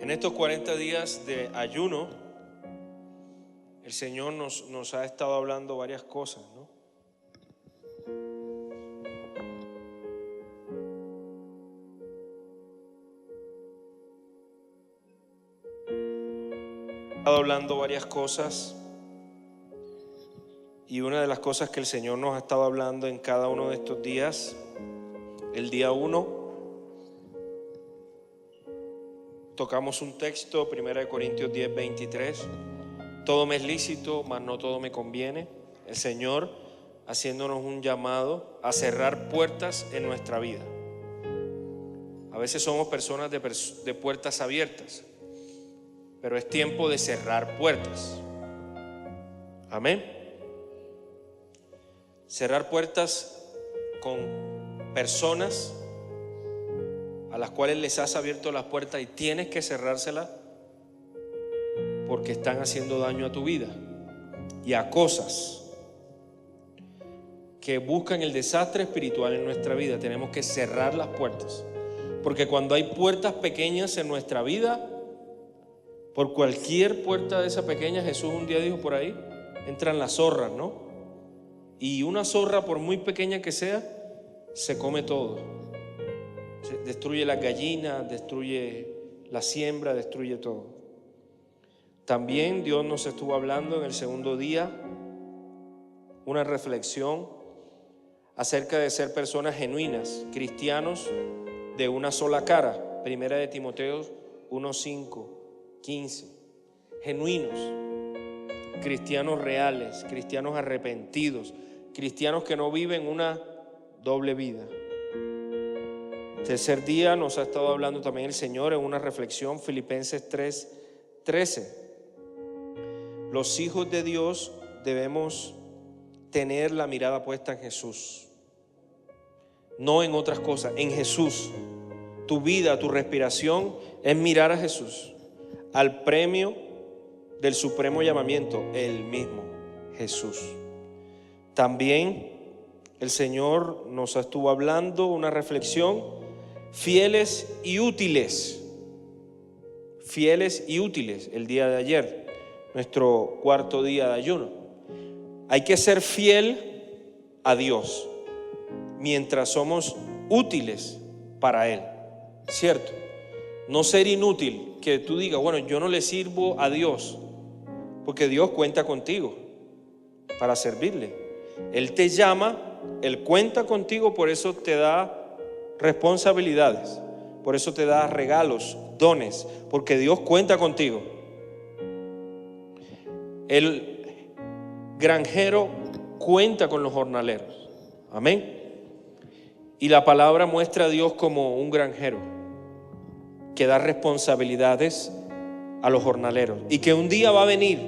En estos 40 días de ayuno, el Señor nos ha estado hablando varias cosas, ¿no? Ha estado hablando varias cosas, y una de las cosas que el Señor nos ha estado hablando en cada uno de estos días, el día 1, tocamos un texto, 1 Corintios 10, 23. Todo me es lícito, mas no todo me conviene. El Señor haciéndonos un llamado a cerrar puertas en nuestra vida. A veces somos personas de puertas abiertas, pero es tiempo de cerrar puertas. Amén. Cerrar puertas con personas a las cuales les has abierto las puertas y tienes que cerrárselas porque están haciendo daño a tu vida, y a cosas que buscan el desastre espiritual en nuestra vida. Tenemos que cerrar las puertas, porque cuando hay puertas pequeñas en nuestra vida, por cualquier puerta de esa pequeña, Jesús un día dijo por ahí, entran las zorras, ¿no? Y una zorra, por muy pequeña que sea, se come todo. Destruye las gallinas, destruye la siembra, destruye todo. También Dios nos estuvo hablando en el segundo día una reflexión acerca de ser personas genuinas, cristianos de una sola cara. 1 de Timoteo 1, 5, 15. Genuinos, cristianos reales, cristianos arrepentidos, cristianos que no viven una doble vida. Tercer día nos ha estado hablando también el Señor en una reflexión, Filipenses 3, 13. Los hijos de Dios debemos tener la mirada puesta en Jesús, no en otras cosas, en Jesús. Tu vida, tu respiración es mirar a Jesús, al premio del supremo llamamiento, el mismo Jesús. También el Señor nos estuvo hablando una reflexión, fieles y útiles. Fieles y útiles el día de ayer, nuestro cuarto día de ayuno. Hay que ser fiel a Dios mientras somos útiles para Él, ¿cierto? No ser inútil, que tú digas, bueno, yo no le sirvo a Dios, porque Dios cuenta contigo para servirle. Él te llama, Él cuenta contigo, por eso te da responsabilidades, por eso te da regalos, dones, porque Dios cuenta contigo. El granjero cuenta con los jornaleros. Amén. Y la palabra muestra a Dios como un granjero que da responsabilidades a los jornaleros, y que un día va a venir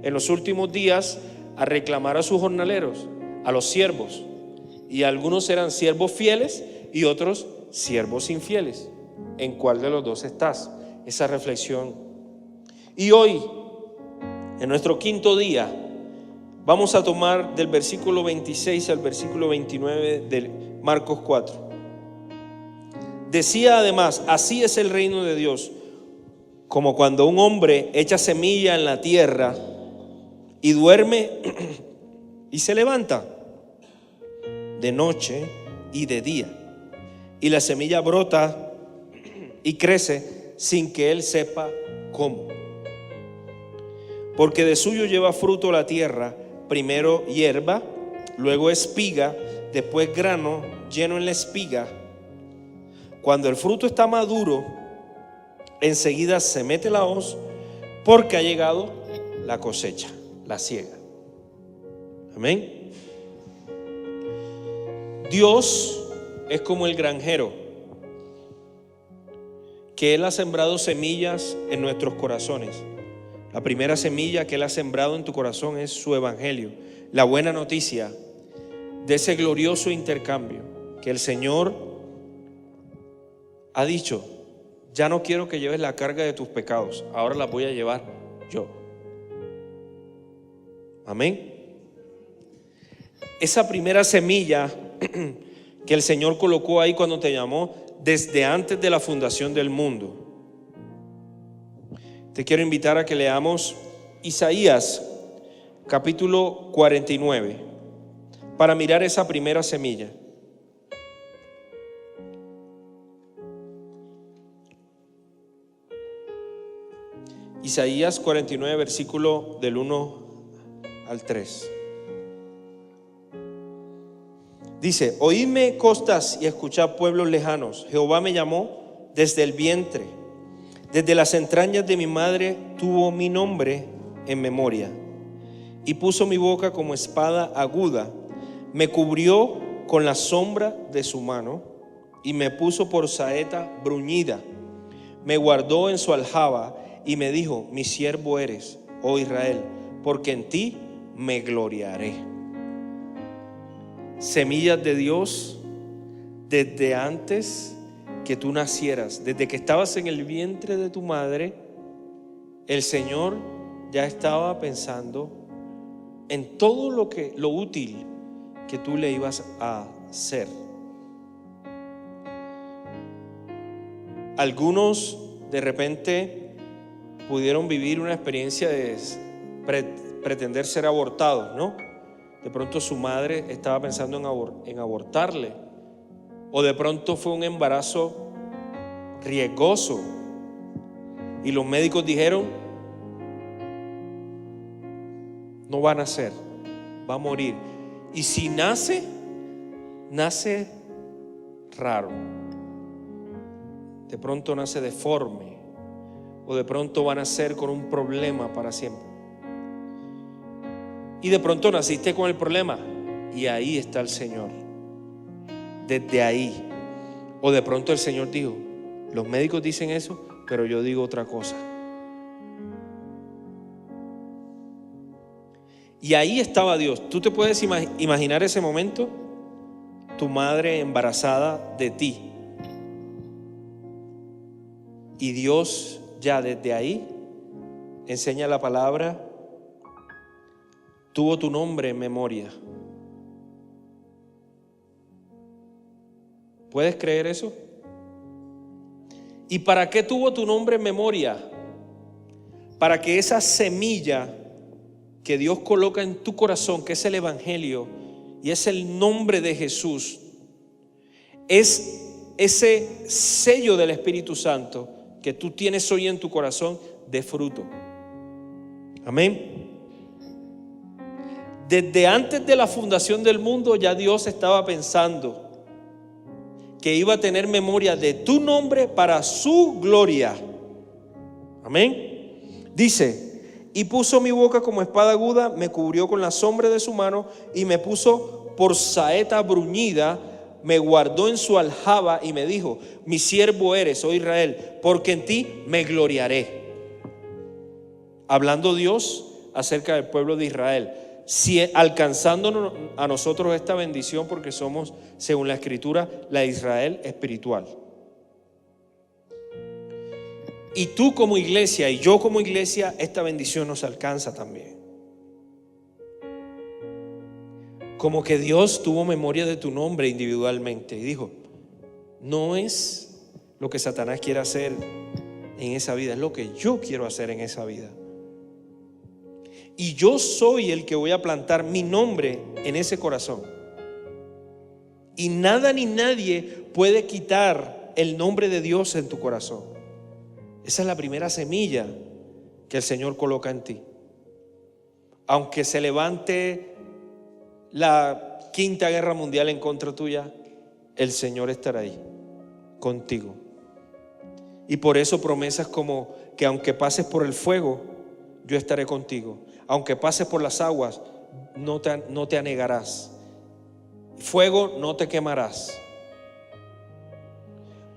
en los últimos días a reclamar a sus jornaleros, a los siervos, y algunos serán siervos fieles y otros siervos infieles. ¿En cuál de los dos estás? Esa reflexión. Y hoy, en nuestro quinto día, vamos a tomar del versículo 26 al versículo 29 de Marcos 4. Decía además, así es el reino de Dios, como cuando un hombre echa semilla en la tierra y duerme y se levanta de noche y de día, y la semilla brota y crece sin que él sepa cómo. Porque de suyo lleva fruto la tierra, primero hierba, luego espiga, después grano lleno en la espiga. Cuando el fruto está maduro, enseguida se mete la hoz, porque ha llegado la cosecha, la siega. Amén. Dios es como el granjero, que Él ha sembrado semillas en nuestros corazones. La primera semilla que Él ha sembrado en tu corazón es su evangelio, la buena noticia de ese glorioso intercambio que el Señor ha dicho: ya no quiero que lleves la carga de tus pecados, ahora la voy a llevar yo. Amén. Esa primera semilla que el Señor colocó ahí cuando te llamó desde antes de la fundación del mundo, te quiero invitar a que leamos Isaías capítulo 49 para mirar esa primera semilla. Isaías 49, versículo del 1 al 3. Dice: oídme costas y escuchad pueblos lejanos. Jehová me llamó desde el vientre, desde las entrañas de mi madre tuvo mi nombre en memoria, y puso mi boca como espada aguda. Me cubrió con la sombra de su mano y me puso por saeta bruñida. Me guardó en su aljaba y me dijo: mi siervo eres, oh Israel, porque en ti me gloriaré. Semillas de Dios desde antes que tú nacieras, desde que estabas en el vientre de tu madre, el Señor ya estaba pensando en todo lo útil que tú le ibas a hacer. Algunos de repente pudieron vivir una experiencia de pretender ser abortados, ¿no? De pronto su madre estaba pensando en abortarle, o de pronto fue un embarazo riesgoso y los médicos dijeron: no va a nacer, va a morir. Y si nace raro, de pronto nace deforme, o de pronto va a nacer con un problema para siempre. Y de pronto naciste con el problema y ahí está el Señor, desde ahí. O de pronto el Señor dijo: los médicos dicen eso, pero yo digo otra cosa. Y ahí estaba Dios. ¿Tú te puedes imaginar ese momento? Tu madre embarazada de ti. Y Dios ya desde ahí enseña la palabra: tuvo tu nombre en memoria. ¿Puedes creer eso? ¿Y para qué tuvo tu nombre en memoria? Para que esa semilla que Dios coloca en tu corazón, que es el Evangelio y es el nombre de Jesús, es ese sello del Espíritu Santo que tú tienes hoy en tu corazón, de fruto. Amén. Desde antes de la fundación del mundo ya Dios estaba pensando que iba a tener memoria de tu nombre para su gloria. Amén. Dice: y puso mi boca como espada aguda, me cubrió con la sombra de su mano y me puso por saeta bruñida. Me guardó en su aljaba y me dijo: mi siervo eres, oh Israel, porque en ti me gloriaré. Hablando Dios acerca del pueblo de Israel, alcanzándonos a nosotros esta bendición, porque somos, según la Escritura, la Israel espiritual. Y tú como iglesia y yo como iglesia, esta bendición nos alcanza también. Como que Dios tuvo memoria de tu nombre individualmente y dijo: no es lo que Satanás quiere hacer en esa vida, es lo que yo quiero hacer en esa vida. Y yo soy el que voy a plantar mi nombre en ese corazón. Y nada ni nadie puede quitar el nombre de Dios en tu corazón. Esa es la primera semilla que el Señor coloca en ti. Aunque se levante la quinta guerra mundial en contra tuya, el Señor estará ahí contigo. Y por eso promesas como que aunque pases por el fuego, yo estaré contigo. Aunque pases por las aguas, no te anegarás. Fuego no te quemarás.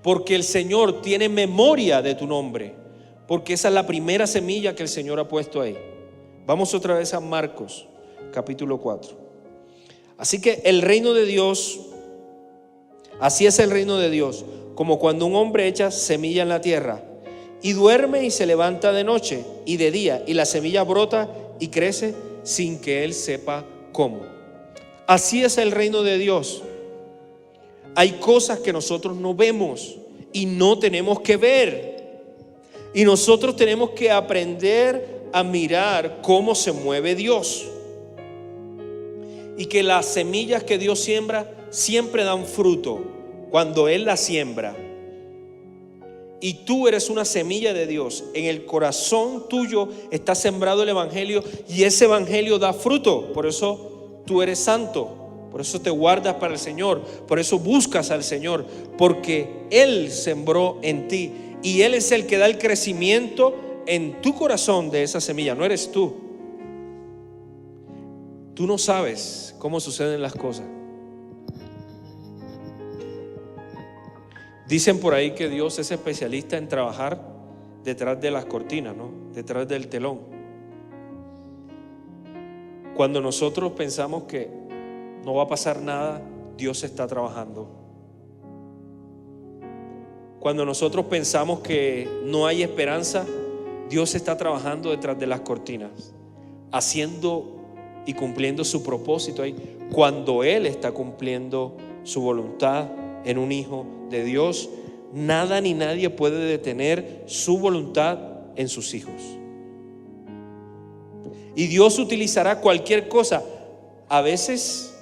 Porque el Señor tiene memoria de tu nombre. Porque esa es la primera semilla que el Señor ha puesto ahí. Vamos otra vez a Marcos, capítulo 4. Así que el reino de Dios, así es el reino de Dios, como cuando un hombre echa semilla en la tierra y duerme y se levanta de noche y de día, y la semilla brota y crece sin que él sepa cómo. Así es el reino de Dios. Hay cosas que nosotros no vemos y no tenemos que ver. Y nosotros tenemos que aprender a mirar cómo se mueve Dios. Y que las semillas que Dios siembra siempre dan fruto cuando Él las siembra. Y tú eres una semilla de Dios. En el corazón tuyo está sembrado el evangelio, y ese evangelio da fruto. Por eso tú eres santo. Por eso te guardas para el Señor. Por eso buscas al Señor. Porque Él sembró en ti. Y Él es el que da el crecimiento en tu corazón de esa semilla. No eres tú. Tú no sabes cómo suceden las cosas. Dicen por ahí que Dios es especialista en trabajar detrás de las cortinas, ¿no? Detrás del telón. Cuando nosotros pensamos que no va a pasar nada, Dios está trabajando. Cuando nosotros pensamos que no hay esperanza, Dios está trabajando detrás de las cortinas, haciendo y cumpliendo su propósito ahí, cuando Él está cumpliendo su voluntad en un hijo de Dios. Nada ni nadie puede detener su voluntad en sus hijos. Y Dios utilizará cualquier cosa. A veces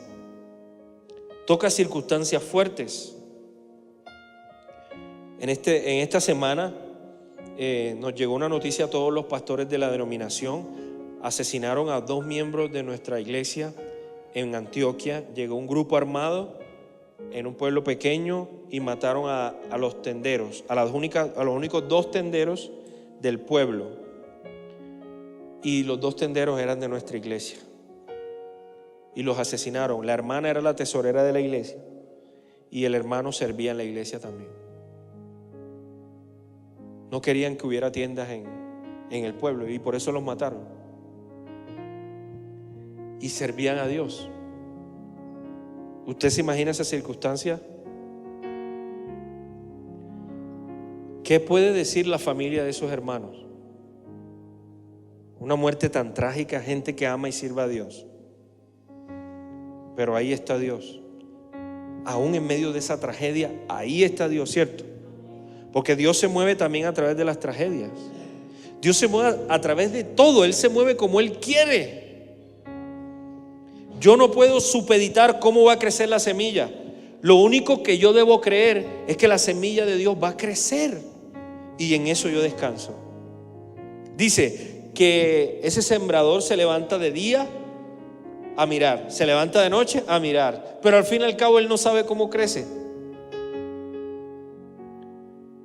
toca circunstancias fuertes. En esta semana nos llegó una noticia a todos los pastores de la denominación. Asesinaron a 2 miembros de nuestra iglesia en Antioquia. Llegó un grupo armado en un pueblo pequeño y mataron a los tenderos, a los únicos 2 tenderos del pueblo. Y los 2 tenderos eran de nuestra iglesia y los asesinaron. La hermana era la tesorera de la iglesia y el hermano servía en la iglesia también. No querían que hubiera tiendas en el pueblo y por eso los mataron. Y servían a Dios. ¿Usted se imagina esa circunstancia? ¿Qué puede decir la familia de esos hermanos? Una muerte tan trágica, gente que ama y sirve a Dios. Pero ahí está Dios. Aún en medio de esa tragedia, ahí está Dios, ¿cierto? Porque Dios se mueve también a través de las tragedias. Dios se mueve a través de todo. Él se mueve como Él quiere. Yo no puedo supeditar cómo va a crecer la semilla. Lo único que yo debo creer es que la semilla de Dios va a crecer. Y en eso yo descanso. Dice que ese sembrador se levanta de día a mirar, se levanta de noche a mirar, pero al fin y al cabo él no sabe cómo crece.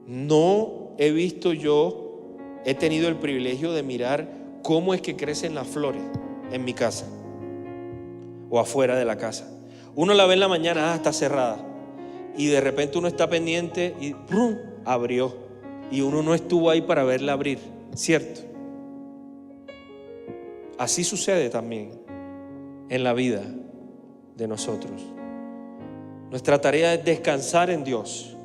No he visto yo, he tenido el privilegio de mirar cómo es que crecen las flores en mi casa o afuera de la casa. Uno la ve en la mañana, está cerrada, y de repente uno está pendiente y ¡prum!, abrió, y uno no estuvo ahí para verla abrir, ¿cierto? Así sucede también en la vida de nosotros. Nuestra tarea es descansar en Dios,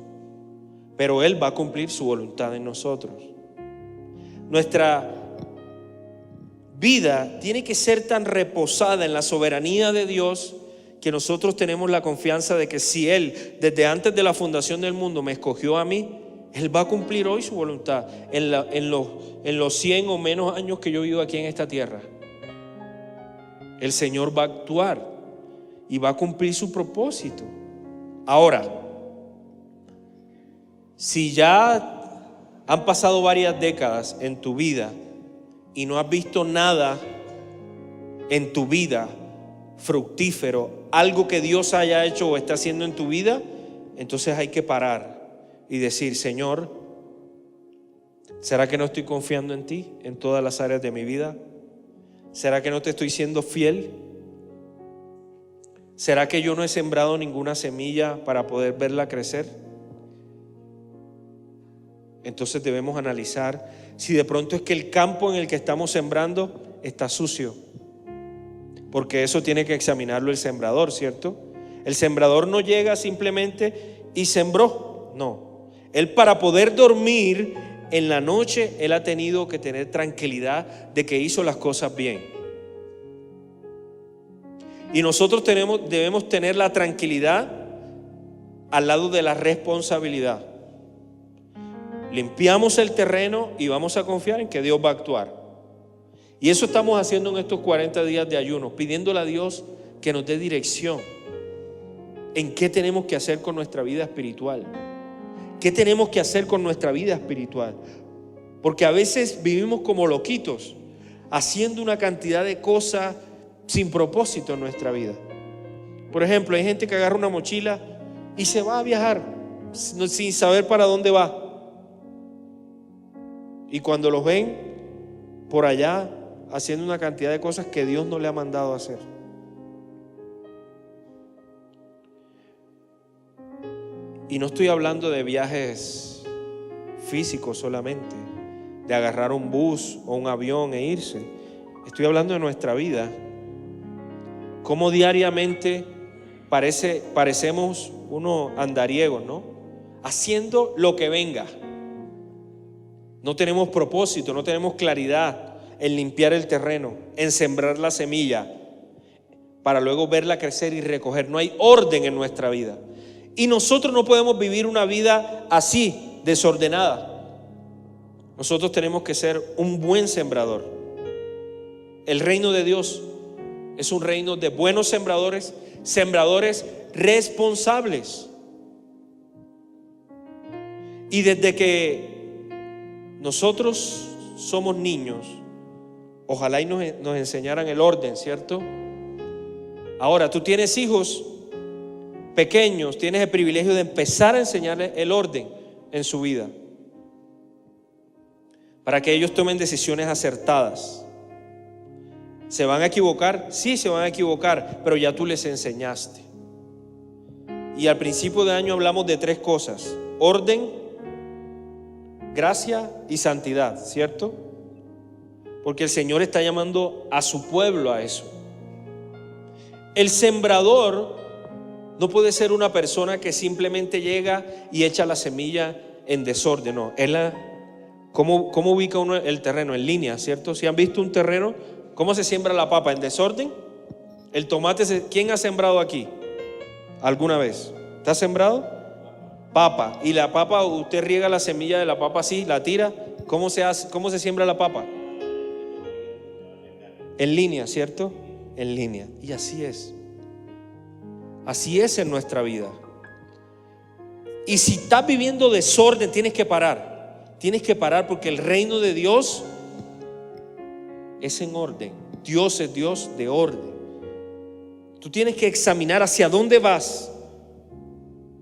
pero Él va a cumplir su voluntad en nosotros. Nuestra vida tiene que ser tan reposada en la soberanía de Dios que nosotros tenemos la confianza de que si Él desde antes de la fundación del mundo me escogió a mí, Él va a cumplir hoy su voluntad en los 100 o menos años que yo vivo aquí en esta tierra. El Señor va a actuar y va a cumplir su propósito. Ahora, si ya han pasado varias décadas en tu vida y no has visto nada en tu vida fructífero, algo que Dios haya hecho o está haciendo en tu vida, entonces hay que parar y decir: Señor, ¿será que no estoy confiando en ti en todas las áreas de mi vida? ¿Será que no te estoy siendo fiel? ¿Será que yo no he sembrado ninguna semilla para poder verla crecer? Entonces debemos analizar si de pronto es que el campo en el que estamos sembrando está sucio, porque eso tiene que examinarlo el sembrador, ¿cierto? El sembrador no llega simplemente y sembró, no. Él, para poder dormir en la noche, él ha tenido que tener tranquilidad de que hizo las cosas bien. Y nosotros debemos tener la tranquilidad al lado de la responsabilidad. Limpiamos el terreno y vamos a confiar en que Dios va a actuar. Y eso estamos haciendo en estos 40 días de ayuno, pidiéndole a Dios que nos dé dirección en qué tenemos que hacer con nuestra vida espiritual. ¿Qué tenemos que hacer con nuestra vida espiritual? Porque a veces vivimos como loquitos, haciendo una cantidad de cosas sin propósito en nuestra vida. Por ejemplo, hay gente que agarra una mochila y se va a viajar sin saber para dónde va. Y cuando los ven por allá haciendo una cantidad de cosas que Dios no le ha mandado a hacer. Y no estoy hablando de viajes físicos solamente, de agarrar un bus o un avión e irse. Estoy hablando de nuestra vida. Cómo diariamente parecemos unos andariegos, ¿no? Haciendo lo que venga. No tenemos propósito, no tenemos claridad en limpiar el terreno, en sembrar la semilla, para luego verla crecer y recoger. No hay orden en nuestra vida. Y nosotros no podemos vivir una vida así, desordenada. Nosotros tenemos que ser un buen sembrador. El reino de Dios es un reino de buenos sembradores, sembradores responsables. Y desde que nosotros somos niños, ojalá y nos enseñaran el orden, ¿cierto? Ahora tú tienes hijos pequeños, tienes el privilegio de empezar a enseñarles el orden en su vida, para que ellos tomen decisiones acertadas. ¿Se van a equivocar? Sí, se van a equivocar, pero ya tú les enseñaste. Y al principio de año hablamos de 3 cosas: orden, gracia y santidad, ¿cierto? Porque el Señor está llamando a su pueblo a eso. El sembrador no puede ser una persona que simplemente llega y echa la semilla en desorden. No, ¿cómo ubica uno el terreno? En línea, ¿cierto? Si han visto un terreno, ¿cómo se siembra la papa? ¿En desorden? El tomate, ¿quién ha sembrado aquí? ¿Alguna vez? ¿Está sembrado? Papa. Y la papa, usted riega la semilla de la papa así, la tira. ¿Cómo se siembra la papa? En línea, ¿cierto? En línea. Y así es. Así es en nuestra vida. Y si estás viviendo desorden, tienes que parar. Tienes que parar, porque el reino de Dios es en orden. Dios es Dios de orden. Tú tienes que examinar hacia dónde vas,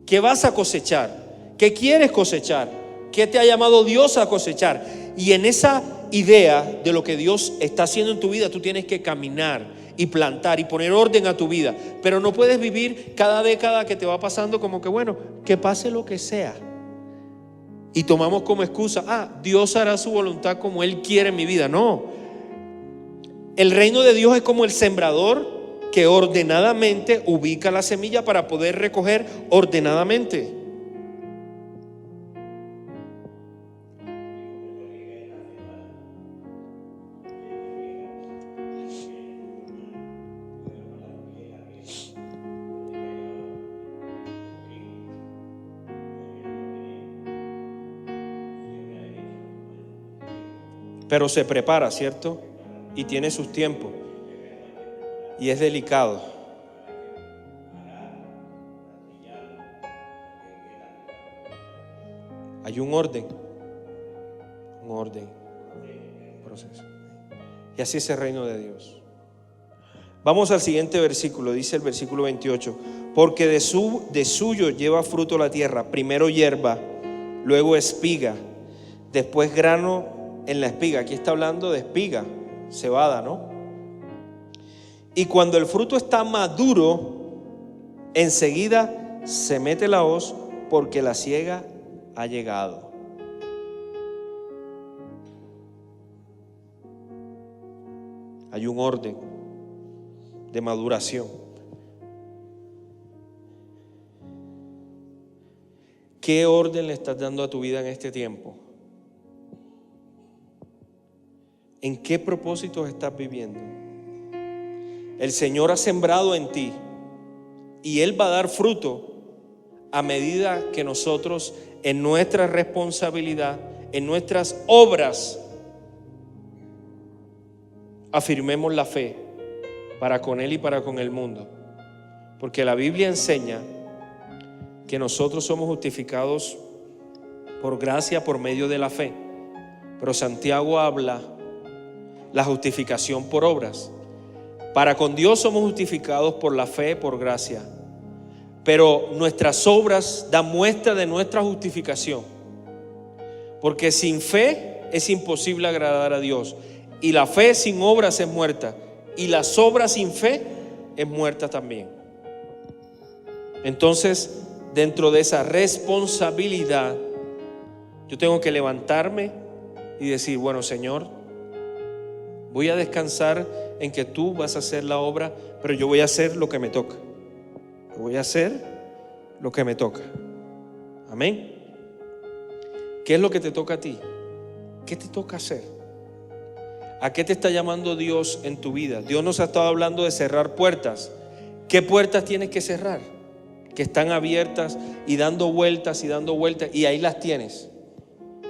qué vas a cosechar, qué quieres cosechar, qué te ha llamado Dios a cosechar. Y en esa idea de lo que Dios está haciendo en tu vida, tú tienes que caminar y plantar y poner orden a tu vida. Pero no puedes vivir cada década que te va pasando como que, bueno, que pase lo que sea. Y tomamos como excusa, Dios hará su voluntad como Él quiere en mi vida. No. El reino de Dios es como el sembrador que ordenadamente ubica la semilla para poder recoger ordenadamente. Pero se prepara, ¿cierto? Y tiene sus tiempos. Y es delicado. Hay un orden. Un proceso. Y así es el reino de Dios. Vamos al siguiente versículo. Dice el versículo 28. Porque de suyo lleva fruto la tierra. Primero hierba, luego espiga, después grano en la espiga. Aquí está hablando de espiga, cebada, ¿no? Y cuando el fruto está maduro, enseguida se mete la hoz, porque la siega ha llegado. Hay un orden de maduración. ¿Qué orden le estás dando a tu vida en este tiempo? ¿En qué propósitos estás viviendo? El Señor ha sembrado en ti y Él va a dar fruto a medida que nosotros en nuestra responsabilidad, en nuestras obras, afirmemos la fe para con Él y para con el mundo. Porque la Biblia enseña que nosotros somos justificados por gracia por medio de la fe. Pero Santiago habla la justificación por obras. Para con Dios somos justificados por la fe, por gracia. Pero nuestras obras dan muestra de nuestra justificación. Porque sin fe es imposible agradar a Dios. Y la fe sin obras es muerta. Y las obras sin fe es muerta también. Entonces, dentro de esa responsabilidad, yo tengo que levantarme y decir, bueno, Señor, voy a descansar en que tú vas a hacer la obra, pero yo voy a hacer lo que me toca. Voy a hacer lo que me toca. Amén. ¿Qué es lo que te toca a ti? ¿Qué te toca hacer? ¿A qué te está llamando Dios en tu vida? Dios nos ha estado hablando de cerrar puertas. ¿Qué puertas tienes que cerrar? Que están abiertas y dando vueltas y ahí las tienes.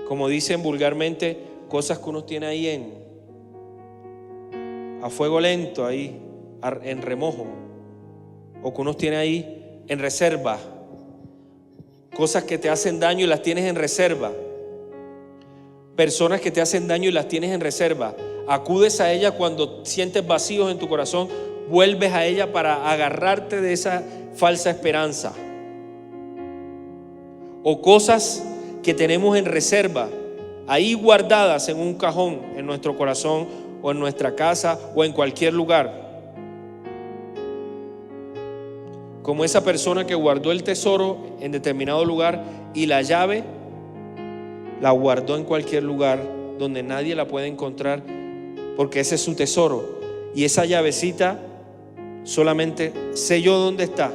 Como dicen vulgarmente, cosas que uno tiene ahí a fuego lento, ahí en remojo, o que uno tiene ahí en reserva. Cosas que te hacen daño y las tienes en reserva. Personas que te hacen daño y las tienes en reserva. Acudes a ella cuando sientes vacíos en tu corazón, vuelves a ella para agarrarte de esa falsa esperanza. O cosas que tenemos en reserva, ahí guardadas en un cajón en nuestro corazón o en nuestra casa o en cualquier lugar. Como esa persona que guardó el tesoro en determinado lugar y la llave la guardó en cualquier lugar donde nadie la puede encontrar, porque ese es su tesoro. Y esa llavecita solamente sé yo dónde está.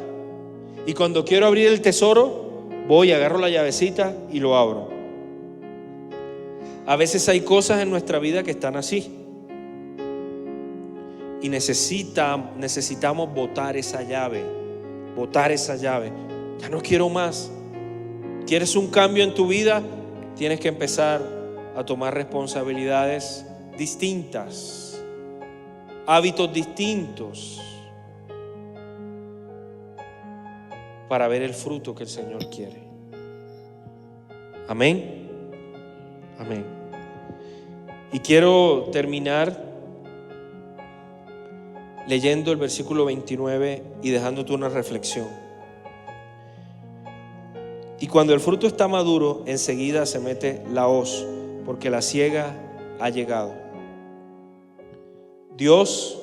Y cuando quiero abrir el tesoro, voy, agarro la llavecita y lo abro. A veces hay cosas en nuestra vida que están así. Y necesitamos botar esa llave. Botar esa llave. Ya no quiero más. ¿Quieres un cambio en tu vida? Tienes que empezar a tomar responsabilidades distintas, hábitos distintos, para ver el fruto que el Señor quiere. Amén. Amén. Y quiero terminar leyendo el versículo 29 y dejándote una reflexión. Y cuando el fruto está maduro, enseguida se mete la hoz, porque la siega ha llegado. Dios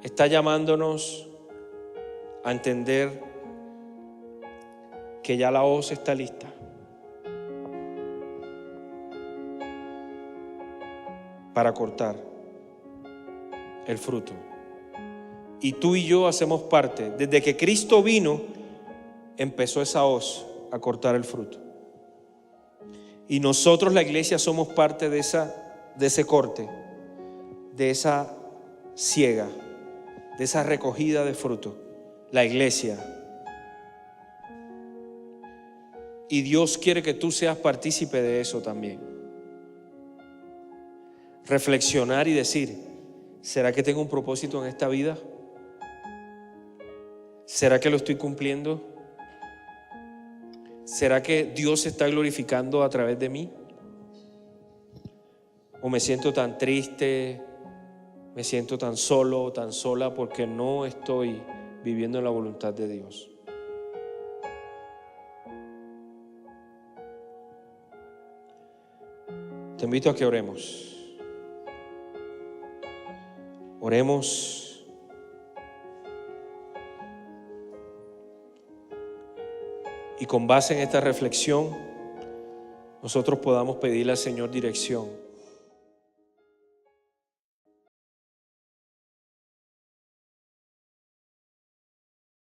está llamándonos a entender que ya la hoz está lista. Para cortar el fruto. Y tú y yo hacemos parte. Desde que Cristo vino, empezó esa hoz a cortar el fruto. Y nosotros, la iglesia, somos parte de ese corte, de esa siega, de esa recogida de fruto. La iglesia. Y Dios quiere que tú seas partícipe de eso también. Reflexionar y decir, ¿será que tengo un propósito en esta vida? ¿Será que lo estoy cumpliendo? ¿Será que Dios se está glorificando a través de mí? ¿O me siento tan triste, me siento tan solo, tan sola porque no estoy viviendo en la voluntad de Dios? Te invito a que oremos. Oremos. Y con base en esta reflexión, nosotros podamos pedirle al Señor dirección.